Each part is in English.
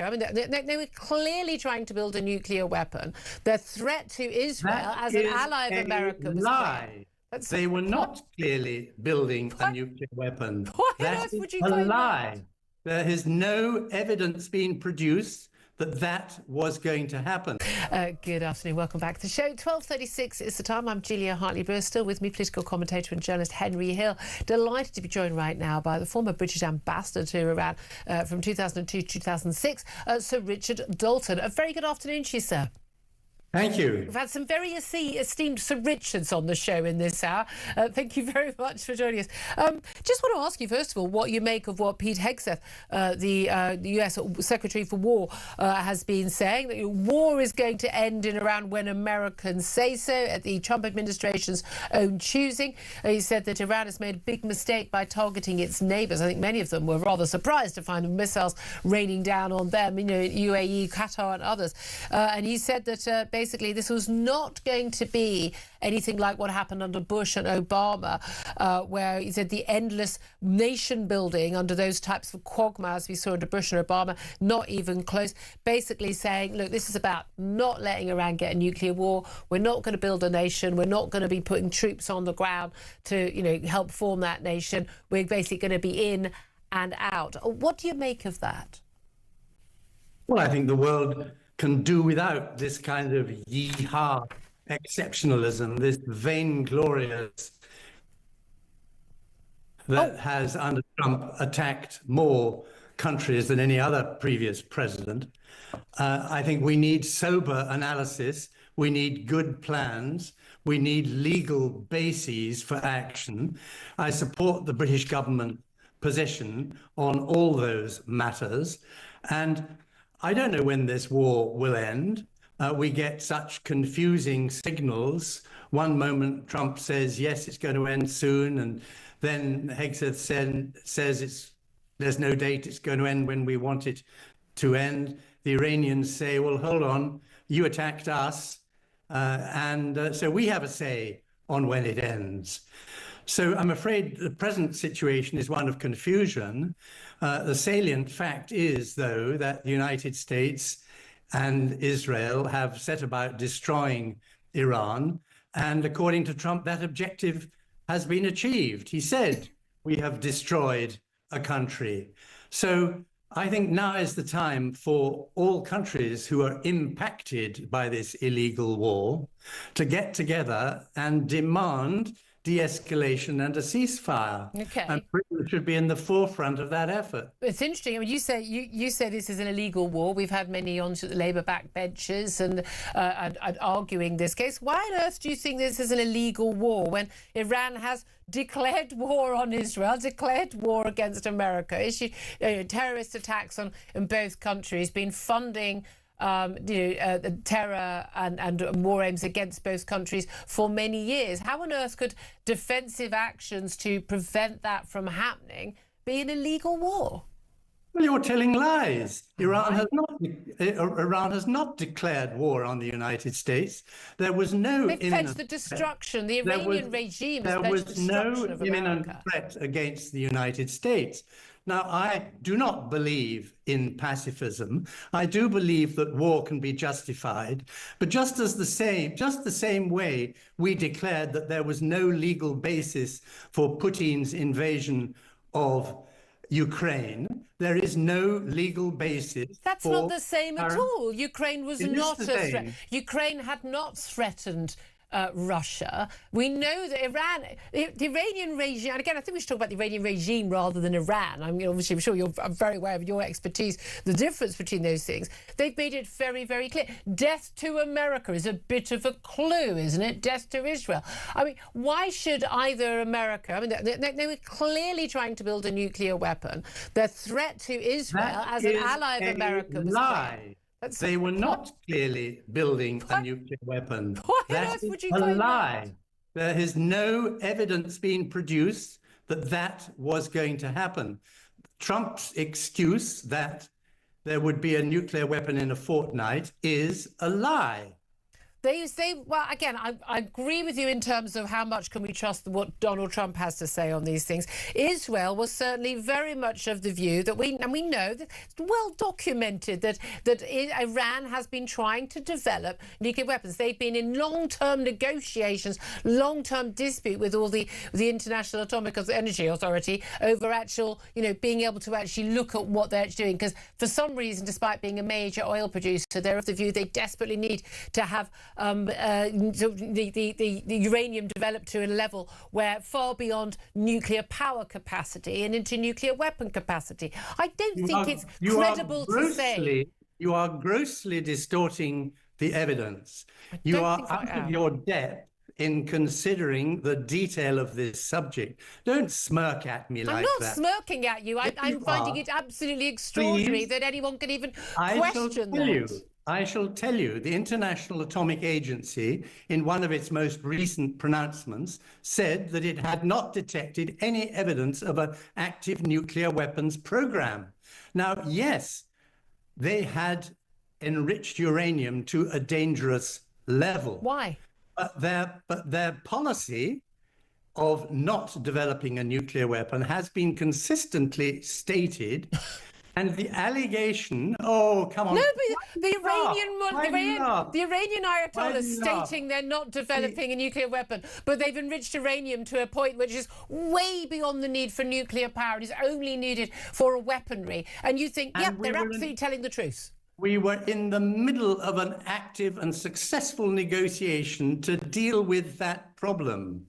I mean, they were clearly trying to build a nuclear weapon. Their threat to Israel as an ally of America was lie. They were not clearly building a nuclear weapon. Why on earth would you claim a lie. There has no evidence been produced that was going to happen. Good afternoon, welcome back to the show. 12:36 is the time. I'm Julia Hartley-Brewer, still with me, political commentator and journalist Henry Hill. Delighted to be joined right now by the former British ambassador to Iran from 2002 to 2006, Sir Richard Dalton. A very good afternoon to you, sir. Thank you. We've had some very esteemed Sir Richards on the show in this hour. Thank you very much for joining us. Just want to ask you, first of all, what you make of what Pete Hegseth, the US Secretary for War, has been saying, that war is going to end in Iran when Americans say so, at the Trump administration's own choosing. He said that Iran has made a big mistake by targeting its neighbours. I think many of them were rather surprised to find missiles raining down on them, you know, UAE, Qatar and others. And he said that basically this was not going to be anything like what happened under Bush and Obama, where he said the endless nation building under those types of quagmires we saw under Bush and Obama, not even close. Basically saying, look, this is about not letting Iran get a nuclear war. We're not going to build a nation. We're not going to be putting troops on the ground to, you know, help form that nation. We're basically going to be in and out. What do you make of that? Well, I think the world can do without this kind of yee-haw exceptionalism, this vainglorious that has, under Trump, attacked more countries than any other previous president. I think we need sober analysis. We need good plans. We need legal bases for action. I support the British government position on all those matters. And I don't know when this war will end. We get such confusing signals. One moment Trump says, yes, it's going to end soon. And then Hegseth says there's no date, it's going to end when we want it to end. The Iranians say, well, hold on, you attacked us. So we have a say on when it ends. So I'm afraid the present situation is one of confusion. The salient fact is, though, that the United States and Israel have set about destroying Iran. And according to Trump, that objective has been achieved. He said, we have destroyed a country. So I think now is the time for all countries who are impacted by this illegal war to get together and demand de-escalation and a ceasefire. Okay. And Britain should be in the forefront of that effort. It's interesting. I mean, you say this is an illegal war. We've had many on the Labour backbenchers and arguing this case. Why on earth do you think this is an illegal war when Iran has declared war on Israel, declared war against America, issued terrorist attacks on in both countries, been funding terror and war aims against both countries for many years? How on earth could defensive actions to prevent that from happening be an illegal war? Well, you're telling lies. Iran has not declared war on the United States. There was no They've pledged the destruction. The Iranian regime has pledged the destruction of America. There was no imminent threat against the United States. Now, I do not believe in pacifism. I do believe that war can be justified, but just the same way we declared that there was no legal basis for Putin's invasion of Ukraine, there is no legal basis. That's not the same at all. Ukraine was not a threat. Ukraine had not threatened Russia. We know that the Iranian regime, and again, I think we should talk about the Iranian regime rather than Iran. I mean, obviously, I'm sure you're very aware of your expertise, the difference between those things. They've made it very, very clear. Death to America is a bit of a clue, isn't it? Death to Israel. I mean, why should either America, I mean, they were clearly trying to build a nuclear weapon. Their threat to Israel as an ally of America was clear. They were not clearly building a nuclear weapon. That is a lie. There has no evidence been produced that was going to happen. Trump's excuse that there would be a nuclear weapon in a fortnight is a lie. Well, again, I agree with you in terms of how much can we trust what Donald Trump has to say on these things. Israel was certainly very much of the view that we know that it's well documented that Iran has been trying to develop nuclear weapons. They've been in long-term negotiations, long-term dispute with all the International Atomic Energy Authority over actual, being able to actually look at what they're actually doing. Because for some reason, despite being a major oil producer, they're of the view they desperately need to have the uranium developed to a level where far beyond nuclear power capacity and into nuclear weapon capacity. I don't think it's credible to say. You are grossly distorting the evidence. You are out of your depth in considering the detail of this subject. Don't smirk at me like that. I'm not smirking at you. I'm finding it absolutely extraordinary that anyone can even question that. I shall tell you, the International Atomic Agency, in one of its most recent pronouncements, said that it had not detected any evidence of an active nuclear weapons program. Now, yes, they had enriched uranium to a dangerous level. Why? But their policy of not developing a nuclear weapon has been consistently stated. And the allegation, oh, come on. No, but the Iranian Ayatollah stating they're not developing a nuclear weapon, but they've enriched uranium to a point which is way beyond the need for nuclear power. It is only needed for a weaponry. And you think, yep, they're absolutely telling the truth. We were in the middle of an active and successful negotiation to deal with that problem.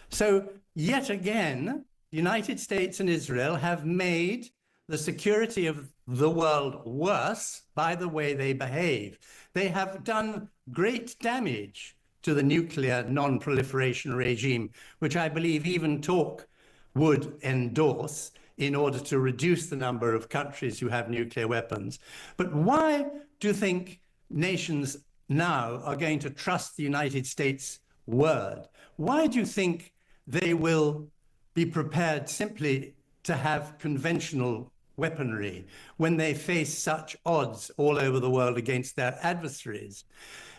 So, yet again, the United States and Israel have made the security of the world worse by the way they behave. They have done great damage to the nuclear non-proliferation regime, which I believe even talk would endorse in order to reduce the number of countries who have nuclear weapons. But why do you think nations now are going to trust the United States' word? Why do you think they will be prepared simply to have conventional weaponry when they face such odds all over the world against their adversaries?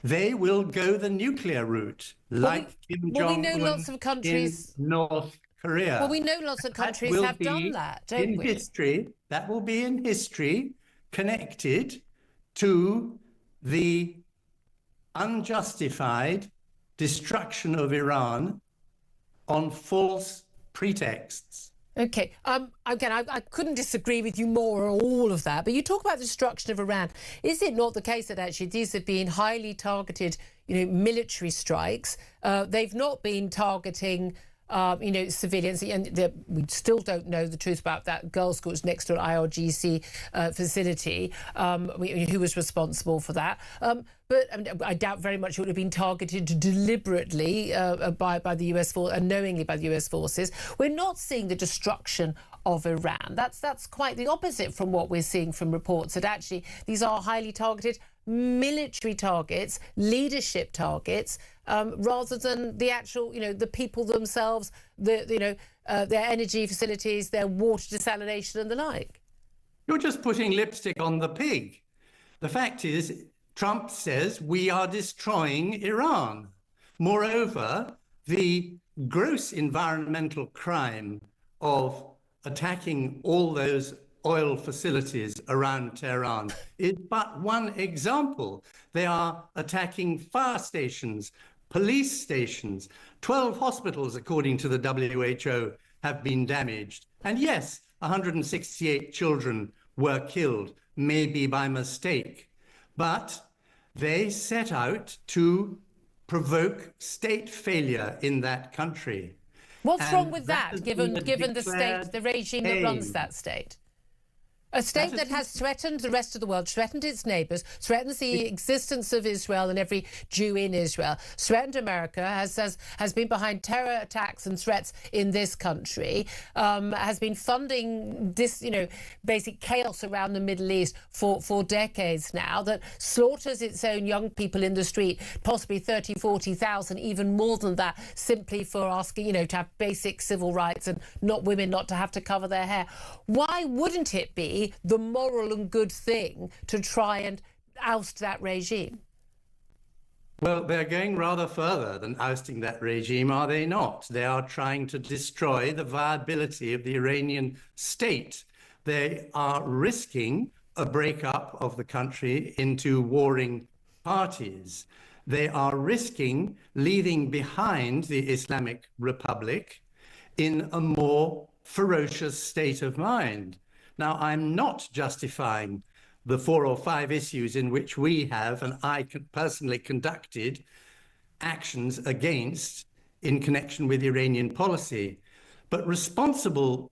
They will go the nuclear route, like Kim Jong-un we know lots of countries in North Korea. Well, we know lots of countries have done that, don't we? History, that will be in history, connected to the unjustified destruction of Iran on false pretexts. Okay. Again, I couldn't disagree with you more on all of that, but you talk about the destruction of Iran. Is it not the case that actually these have been highly targeted, military strikes? They've not been targeting civilians, and we still don't know the truth about that girls' school next to an IRGC facility, who was responsible for that. But I doubt very much it would have been targeted deliberately by the US force, unknowingly by the US forces. We're not seeing the destruction of Iran. That's quite the opposite from what we're seeing from reports, that actually these are highly targeted military targets, leadership targets, rather than the actual, the people themselves, their energy facilities, their water desalination and the like. You're just putting lipstick on the pig. The fact is, Trump says we are destroying Iran. Moreover, the gross environmental crime of attacking all those oil facilities around Tehran is but one example. They are attacking fire stations, police stations. 12 hospitals, according to the WHO, have been damaged. And yes, 168 children were killed, maybe by mistake. But they set out to provoke state failure in that country. What's wrong with that, given the state, the regime that runs that state? A state that has threatened the rest of the world, threatened its neighbours, threatens the existence of Israel and every Jew in Israel, threatened America, has been behind terror attacks and threats in this country, has been funding this, basic chaos around the Middle East for decades now, that slaughters its own young people in the street, possibly 30, 40,000, even more than that, simply for asking, to have basic civil rights and women not to have to cover their hair. Why wouldn't it be the moral and good thing to try and oust that regime? Well, they're going rather further than ousting that regime, are they not? They are trying to destroy the viability of the Iranian state. They are risking a breakup of the country into warring parties. They are risking leaving behind the Islamic Republic in a more ferocious state of mind. Now, I'm not justifying the 4 or 5 issues in which we have, and I personally conducted, actions against in connection with Iranian policy. But responsible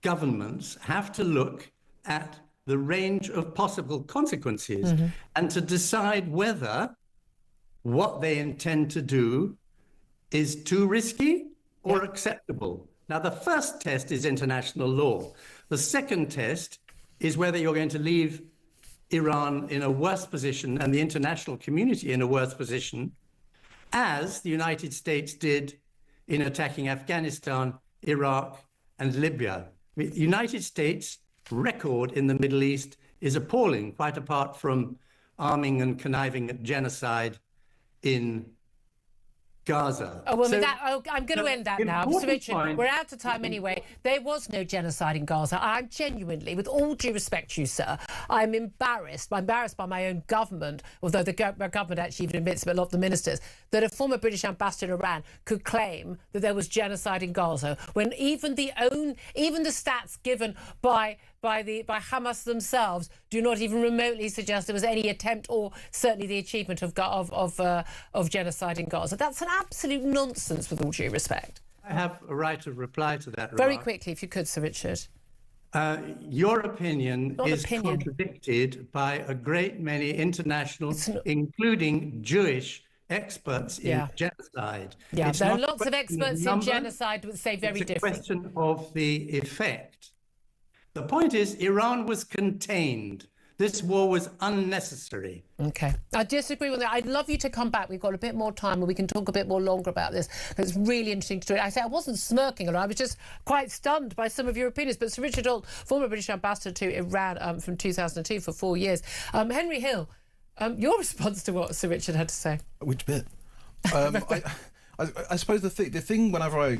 governments have to look at the range of possible consequences and to decide whether what they intend to do is too risky or acceptable. Now, the first test is international law. The second test is whether you're going to leave Iran in a worse position and the international community in a worse position, as the United States did in attacking Afghanistan, Iraq, and Libya. The United States' record in the Middle East is appalling, quite apart from arming and conniving at genocide in Gaza. Oh, well, I'm going to end that now. Mr. Richard, we're out of time anyway. There was no genocide in Gaza. I'm genuinely, with all due respect to you, sir, I'm embarrassed. I'm embarrassed by my own government, although the government actually even admits, but a lot of the ministers, that a former British ambassador in Iran could claim that there was genocide in Gaza, when even the stats given by Hamas themselves do not even remotely suggest there was any attempt or certainly the achievement of genocide in Gaza. That's an absolute nonsense, with all due respect. I have a right of reply to that. Very quickly, if you could, Sir Richard. Your opinion is contradicted by a great many international, including Jewish experts in genocide. Yeah, there are lots of experts in genocide that say very different. It's a question of the effect. The point is, Iran was contained. This war was unnecessary. Okay. I disagree with that. I'd love you to come back. We've got a bit more time and we can talk a bit more longer about this. It's really interesting to do it. I say I wasn't smirking at all. I was just quite stunned by some of your opinions. But Sir Richard Holt, former British ambassador to Iran from 2002 for 4 years. Henry Hill, your response to what Sir Richard had to say? Which bit? I suppose the thing whenever I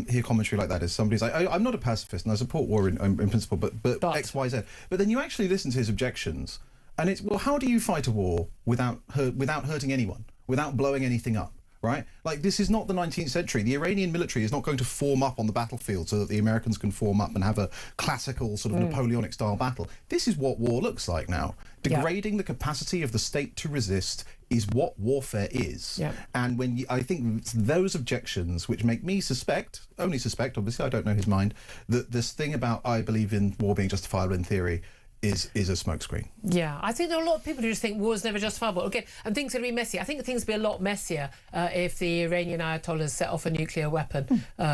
hear commentary like that is somebody's like, I'm not a pacifist and I support war in principle, but X, Y, Z. But then you actually listen to his objections and it's, well, how do you fight a war without hurting anyone, without blowing anything up? Right? Like, this is not the 19th century. The Iranian military is not going to form up on the battlefield so that the Americans can form up and have a classical sort of Napoleonic-style battle. This is what war looks like now. Degrading the capacity of the state to resist is what warfare is. And when I think it's those objections which make me suspect, only suspect, obviously, I don't know his mind, that this thing about I believe in war being justifiable in theory is a smokescreen. Yeah, I think there are a lot of people who just think war is never justifiable. Again, and things are going to be messy. I think things will be a lot messier if the Iranian Ayatollahs set off a nuclear weapon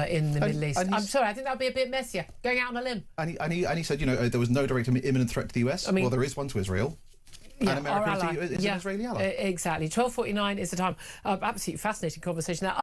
in the Middle East. I'm sorry, I think that would be a bit messier, going out on a limb. And he said, you know, there was no direct imminent threat to the US. I mean, well, there is one to Israel. And America is an Israeli ally. Exactly. 12:49 is the time. Absolutely fascinating conversation there.